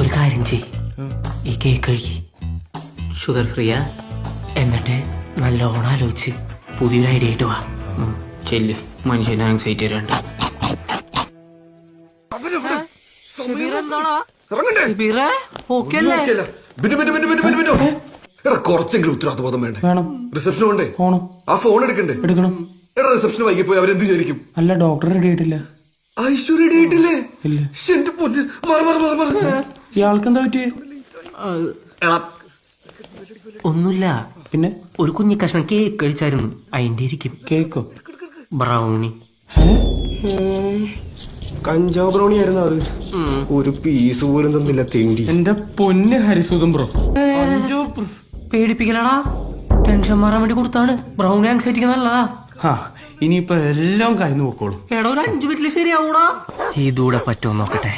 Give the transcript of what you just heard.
ഒരു കാര്യം ചെയ്, ഈ കേക്ക് കഴിക്കി, ഷുഗർ ഫ്രീയാ. എന്നിട്ട് നല്ലോണം ആലോചിച്ച് പുതിയൊരു ഐഡിയ ആയിട്ട് വാ. ചെല്ല്, മനുഷ്യന് ആങ്സൈറ്റി വരണ്ട. കുറച്ചെങ്കിലും ഉത്തരവാദിത്വബോധം വേണ്ടേ? വേണം. റിസപ്ഷൻ വേണ്ടേ? പോണം. ആ ഫോൺ എടുക്കണ്ടേ? എടുക്കണം. എടാ റിസപ്ഷന് വൈകി പോയി അവരെന്ത് വിചാരിക്കും? അല്ല, ഡോക്ടർ റെഡി ആയിട്ടില്ല. ഐശ്വര്യ റെഡി ആയിട്ടില്ലേ? ഇല്ല. എന്റെ പൊന്ന്, ഇയാൾക്ക് എന്താ പറ്റിയേ? ഒന്നുമില്ല, പിന്നെ ഒരു കുഞ്ഞി കഷ്ണം കേക്ക് കഴിച്ചായിരുന്നു, അതിന്റെ ഇരിക്കും. കേക്കോ? ബ്രൗണി. കഞ്ചാവ് ബ്രൗണി ആയിരുന്നു അത്. ഒരു പീസ് പോലും തന്നില്ല തേണ്ടി. എന്റെ പൊന്ന് ഹരിസുധം ബ്രോ, പേടിപ്പിക്കലടാ, ടെൻഷൻ മാറാൻ വേണ്ടി കൊടുത്താണ്. ബ്രൗണി ആങ്സൈറ്റിക്ക് നല്ലതാ. ഇനിയിപ്പൊ എല്ലാം കഴിഞ്ഞു പോക്കോളൂ. എടാ, ഒരു 5 മിനിറ്റില് ശരിയാവൂടാ. ഇതൂടെ പറ്റുമോ നോക്കട്ടെ.